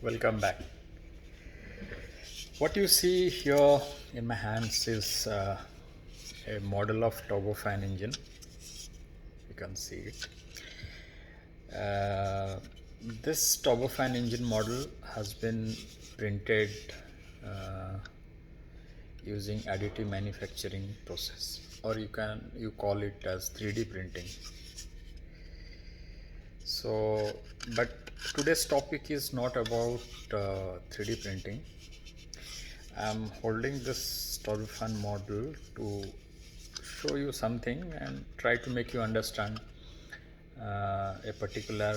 Welcome back. What you see here in my hands is a model of turbofan engine. You can see it. Uh, this turbofan engine model has been printed uh, using additive manufacturing process, or you call it as 3D printing. So, but today's topic is not about 3D printing. I'm holding this turbofan model to show you something and try to make you understand a particular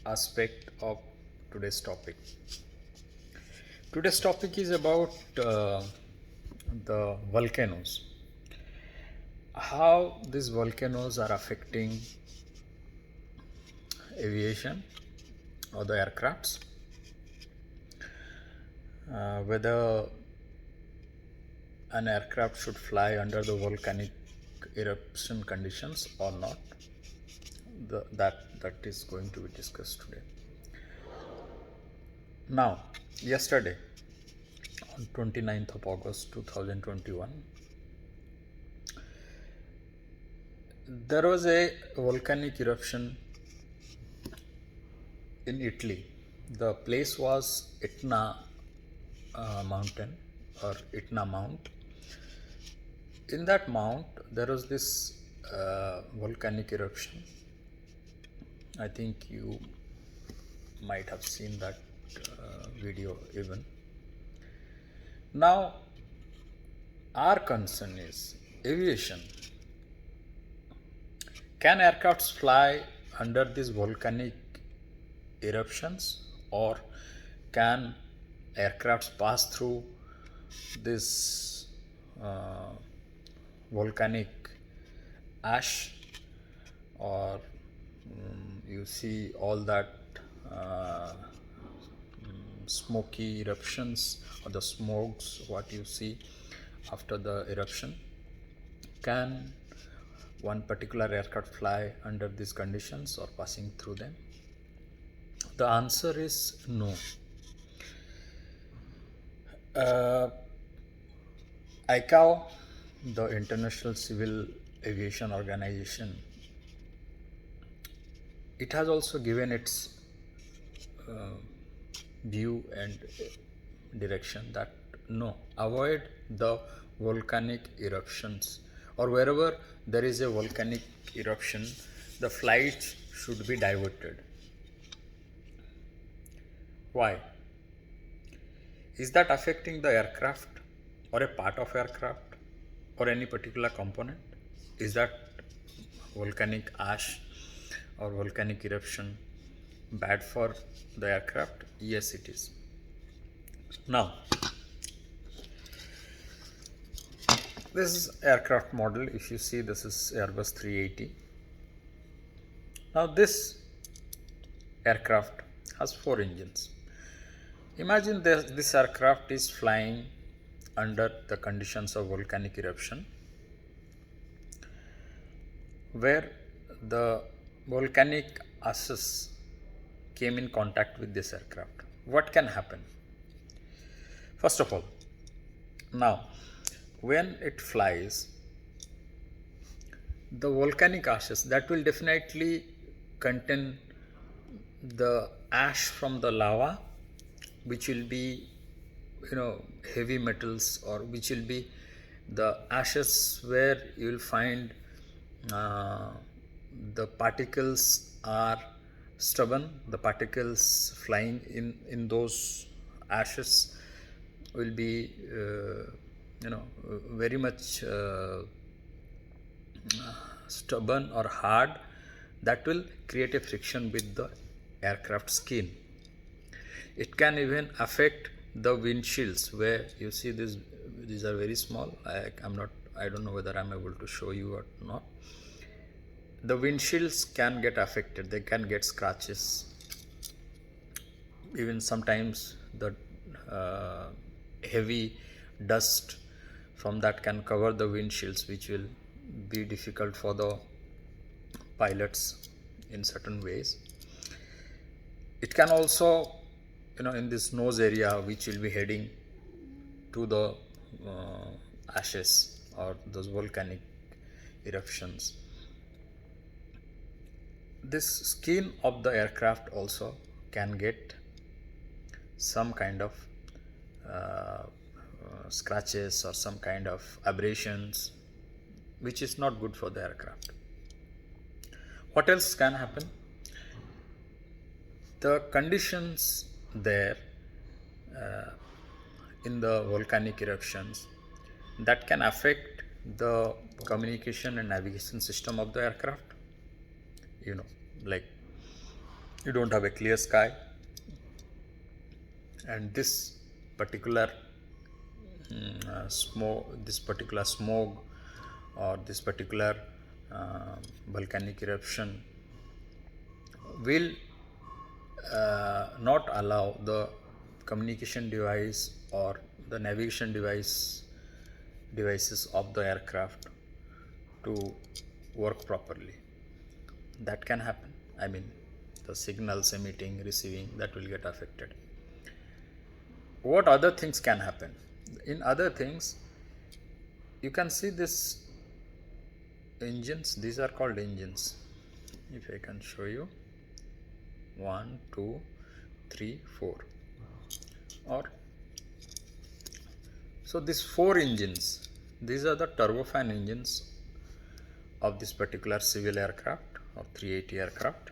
aspect of today's topic. Today's topic is about the volcanoes. How these volcanoes are affecting aviation or the aircrafts, whether an aircraft should fly under the volcanic eruption conditions or not. That is going to be discussed today. Now, yesterday on 29th of August 2021, there was a volcanic eruption in Italy. The place was Etna mountain or Etna Mount. In that mount, there was this volcanic eruption. I think you might have seen that video even. Now, our concern is aviation. Can aircrafts fly under these volcanic eruptions, or can aircrafts pass through this volcanic ash, or you see all that smoky eruptions or the smokes what you see after the eruption? Can one particular aircraft fly under these conditions or passing through them? The answer is no. ICAO, the International Civil Aviation Organization, it has also given its view and direction that no, avoid the volcanic eruptions, or wherever there is a volcanic eruption, the flights should be diverted. Why? Is that affecting the aircraft or a part of aircraft or any particular component? Is that volcanic ash or volcanic eruption bad for the aircraft? Yes, it is. Now, this is aircraft model. If you see, this is Airbus 380. Now, this aircraft has 4 engines. Imagine this aircraft is flying under the conditions of volcanic eruption, where the volcanic ashes came in contact with this aircraft. What can happen? First of all, now when it flies, the volcanic ashes that will definitely contain the ash from the lava, which will be heavy metals, or which will be the ashes where you will find the particles are stubborn. The particles flying in those ashes will be very much stubborn or hard. That will create a friction with the aircraft skin. It can even affect the windshields, where you see these are very small. I don't know whether I'm able to show you or not. The windshields can get affected. They can get scratches. Even sometimes the heavy dust from that can cover the windshields, which will be difficult for the pilots in certain ways. It can also in this nose area, which will be heading to the ashes or those volcanic eruptions. This skin of the aircraft also can get some kind of scratches or some kind of abrasions, which is not good for the aircraft. What else can happen? The conditions there in the volcanic eruptions that can affect the communication and navigation system of the aircraft. Like you don't have a clear sky, and this particular smoke or this particular volcanic eruption will not allow the communication device or the navigation devices of the aircraft to work properly. That can happen. I mean, the signals emitting, receiving, that will get affected. What other things can happen? In other things, you can see this engines. These are called engines. If I can show you, 1, 2, 3, 4. So these 4 engines, these are the turbofan engines of this particular civil aircraft or 380 aircraft.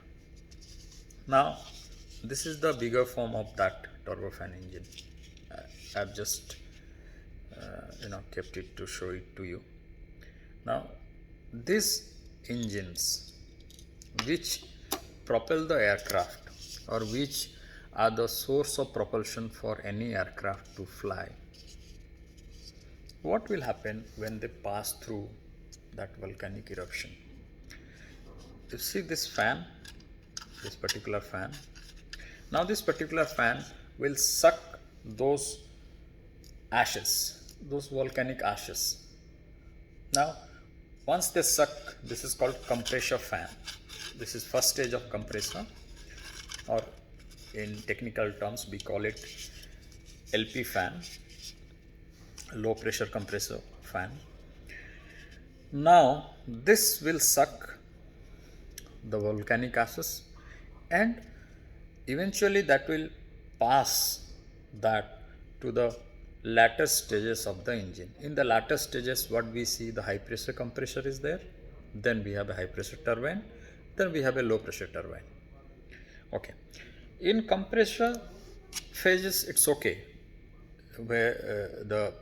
Now, this is the bigger form of that turbofan engine. I have just kept it to show it to you. Now, these engines which propel the aircraft or which are the source of propulsion for any aircraft to fly, what will happen when they pass through that volcanic eruption? You see this fan, this particular fan. Now this particular fan will suck those ashes, those volcanic ashes. Now once they suck, this is called compressor fan. This is first stage of compressor, or in technical terms we call it LP fan, low pressure compressor fan. Now this will suck the volcanic ashes, and eventually that will pass that to the latter stages of the engine. In the latter stages, what we see, the high pressure compressor is there, then we have a high pressure turbine, then we have a low pressure turbine. Okay, in compressor phases it's okay, where the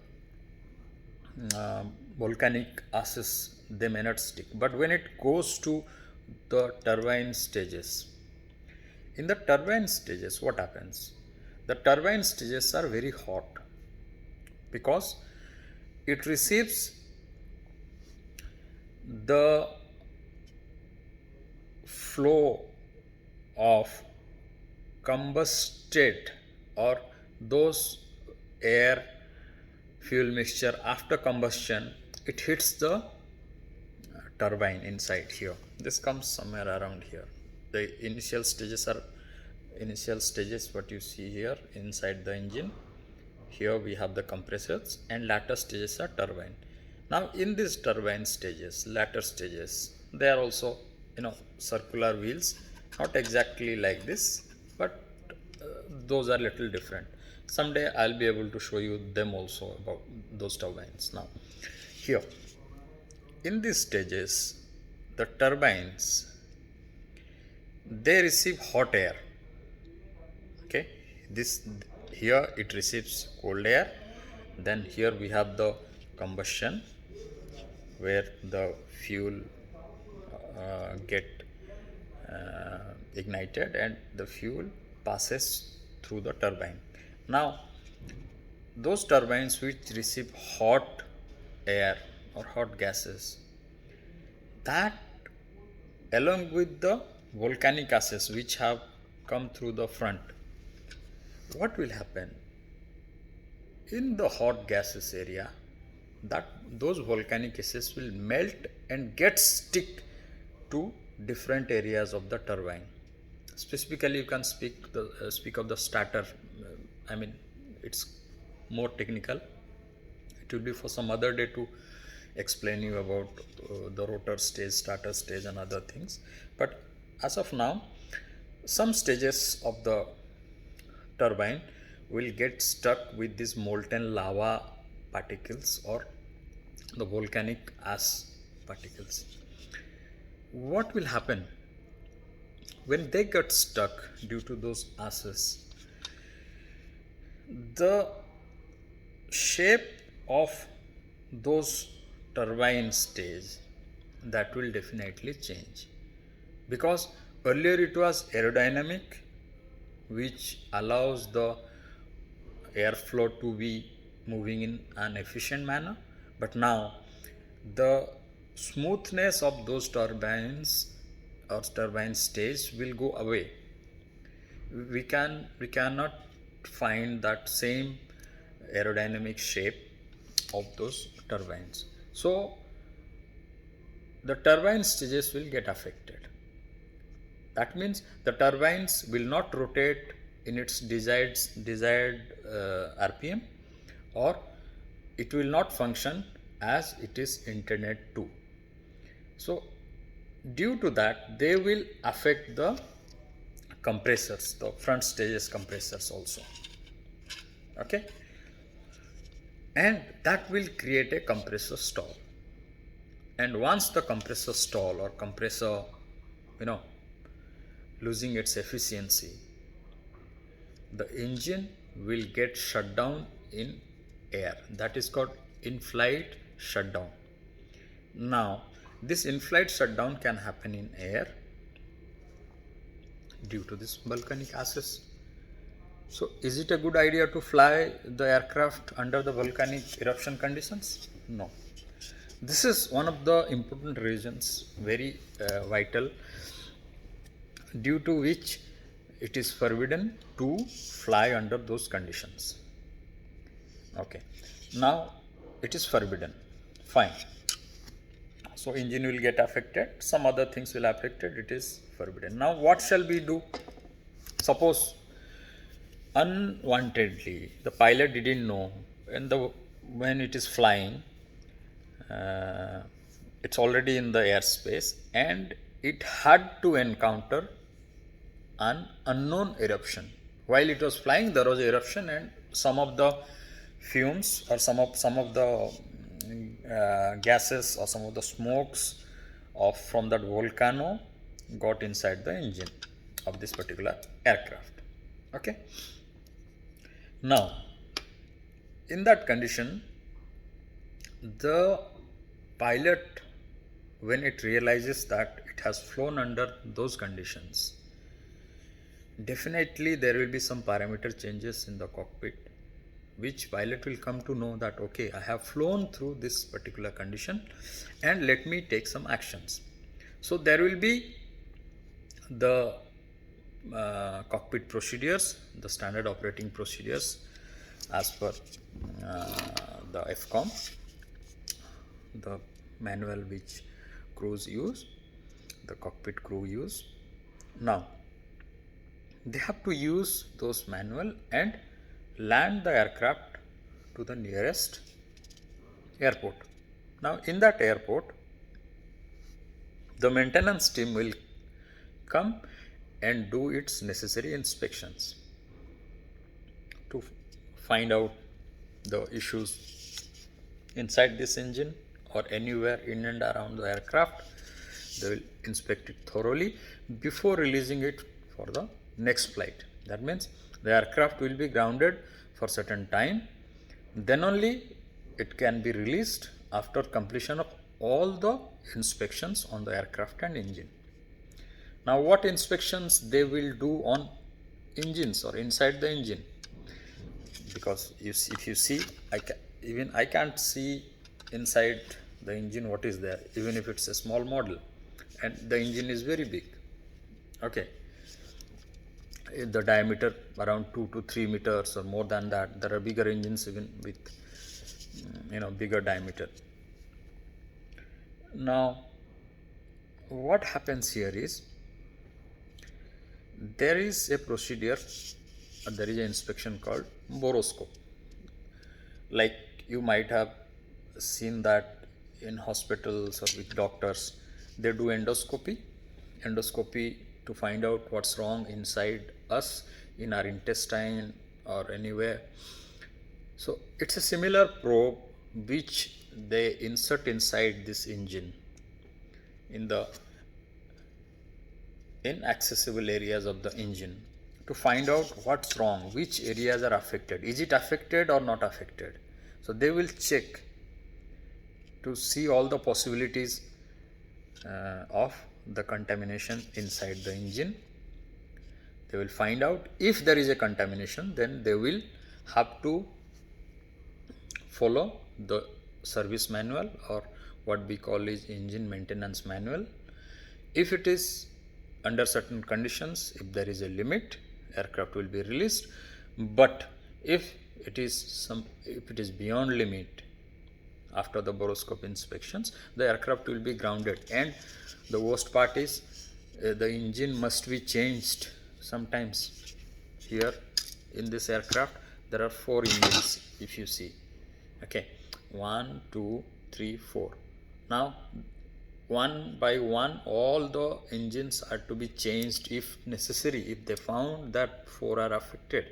volcanic ashes, they may not stick, but when it goes to the turbine stages, in the turbine stages what happens? The turbine stages are very hot because it receives the flow of combusted or those air fuel mixture. After combustion, it hits the turbine inside here. This comes somewhere around here. The initial stages what you see here inside the engine. Here we have the compressors, and latter stages are turbine. Now in these turbine stages, latter stages, they are also circular wheels, not exactly like this, but those are little different. Someday I'll be able to show you them also, about those turbines. Now here in these stages, the turbines, they receive hot air. Okay, this here it receives cold air, then here we have the combustion where the fuel get ignited and the fuel passes through the turbine. Now those turbines which receive hot air or hot gases, that along with the volcanic ashes which have come through the front, what will happen? In the hot gases area, that those volcanic ashes will melt and get stick to different areas of the turbine. Specifically, you can speak of the stator I mean, it's more technical. It will be for some other day to explain you about the rotor stage, starter stage, and other things. But as of now, some stages of the turbine will get stuck with these molten lava particles or the volcanic ash particles. What will happen when they get stuck due to those ashes? The shape of those turbine stage, that will definitely change, because earlier it was aerodynamic, which allows the airflow to be moving in an efficient manner, but now the smoothness of those turbines or turbine stage will go away. We cannot find that same aerodynamic shape of those turbines. So the turbine stages will get affected. That means the turbines will not rotate in its desired RPM, or it will not function as it is intended to. So due to that, they will affect the compressors, the front stages compressors also. Okay, and that will create a compressor stall. And once the compressor stall or compressor, losing its efficiency, the engine will get shut down in air. That is called in-flight shutdown. Now, this in-flight shutdown can happen in air due to this volcanic ashes. So, is it a good idea to fly the aircraft under the volcanic eruption conditions? No. This is one of the important reasons, very vital, due to which it is forbidden to fly under those conditions. Okay, now it is forbidden. Fine. So engine will get affected, some other things will affected, it is forbidden. Now what shall we do? Suppose unwantedly the pilot didn't know, and when it is flying, it's already in the airspace, and it had to encounter an unknown eruption. While it was flying, there was eruption, and some of the fumes or some of the gases or some of the smokes from that volcano got inside the engine of this particular aircraft. Okay. Now, in that condition, the pilot, when it realizes that it has flown under those conditions, definitely there will be some parameter changes in the cockpit, which pilot will come to know that, okay, I have flown through this particular condition and let me take some actions. So there will be the cockpit procedures, the standard operating procedures as per the FCOM, the manual which crews use, the cockpit crew use. Now they have to use those manual and land the aircraft to the nearest airport. Now in that airport, the maintenance team will come and do its necessary inspections to find out the issues inside this engine or anywhere in and around the aircraft. They will inspect it thoroughly before releasing it for the next flight. That means the aircraft will be grounded for certain time, then only it can be released after completion of all the inspections on the aircraft and engine. Now what inspections they will do on engines or inside the engine? Because if you see, I can't see inside the engine what is there, even if it's a small model and the engine is very big. Okay, the diameter around 2 to 3 meters or more than that. There are bigger engines even with bigger diameter. Now what happens here is, there is a procedure there is an inspection called boroscope. Like you might have seen that in hospitals or with doctors, they do endoscopy to find out what's wrong inside us, in our intestine or anywhere. So it's a similar probe which they insert inside this engine in the inaccessible areas of the engine to find out what's wrong, which areas are affected, is it affected or not affected. So they will check to see all the possibilities of the contamination inside the engine. They will find out if there is a contamination, then they will have to follow the service manual, or what we call is engine maintenance manual. If it is under certain conditions, if there is a limit, aircraft will be released. But if it is beyond limit, after the boroscope inspections, the aircraft will be grounded. And the worst part is the engine must be changed sometimes. Here in this aircraft there are 4 engines, if you see. Okay, 1, 2, 3, 4. Now one by one all the engines are to be changed if necessary, if they found that 4 are affected,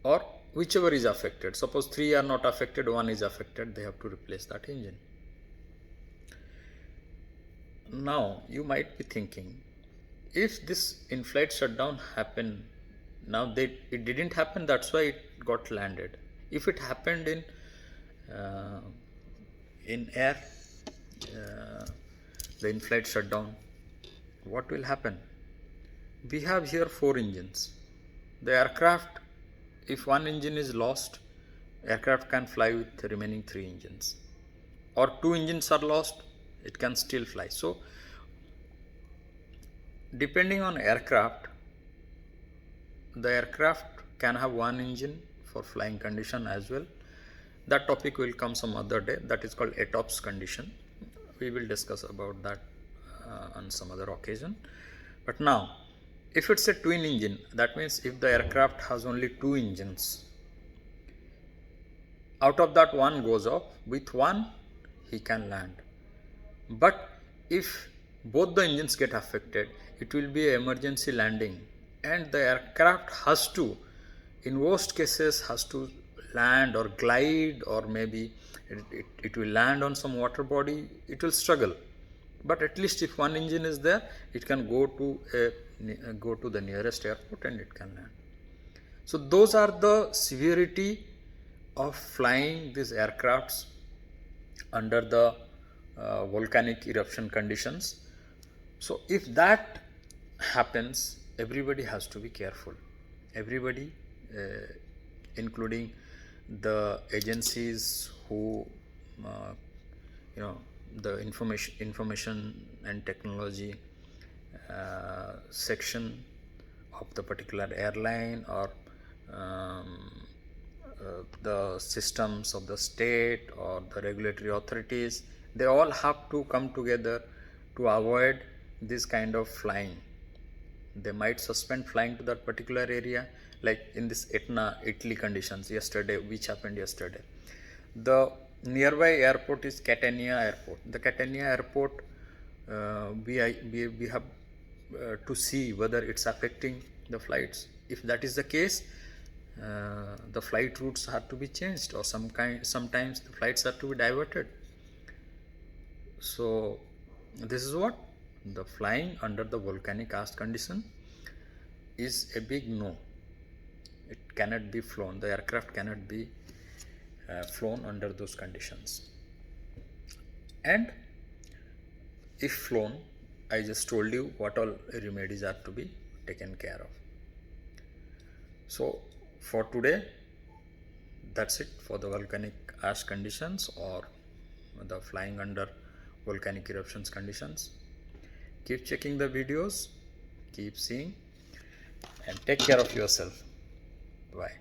or whichever is affected. Suppose 3 are not affected, 1 is affected, they have to replace that engine. Now you might be thinking, if this in-flight shutdown happened, now it didn't happen, that's why it got landed. If it happened in air, the in-flight shutdown, what will happen? We have here 4 engines. The aircraft, if one engine is lost, aircraft can fly with the remaining 3 engines, or 2 engines are lost, it can still fly. So depending on aircraft, the aircraft can have 1 engine for flying condition as well. That topic will come some other day. That is called ATOPS condition. We will discuss about that on some other occasion. But now, if it's a twin engine, that means if the aircraft has only 2 engines, out of that 1 goes off, with 1 he can land. But if both the engines get affected, it will be an emergency landing, and the aircraft has to, in worst cases, has to land or glide, or maybe it will land on some water body. It will struggle, but at least if 1 engine is there, it can go to the nearest airport and it can land. So those are the severity of flying these aircrafts under the volcanic eruption conditions. So if that happens, everybody has to be careful. Everybody, including the agencies who the information and technology section of the particular airline, or the systems of the state or the regulatory authorities, they all have to come together to avoid this kind of flying. They might suspend flying to that particular area, like in this Etna, Italy conditions yesterday, which happened yesterday. The nearby airport is Catania Airport. The Catania Airport, we have to see whether it's affecting the flights. If that is the case, the flight routes have to be changed, or sometimes the flights have to be diverted. So this is what the flying under the volcanic ash condition is a big no. It cannot be flown. The aircraft cannot be flown under those conditions. And if flown, I just told you what all remedies are to be taken care of. So for today, that's it for the volcanic ash conditions, or the flying under volcanic eruptions conditions. Keep checking the videos, keep seeing, and take care of yourself. Bye.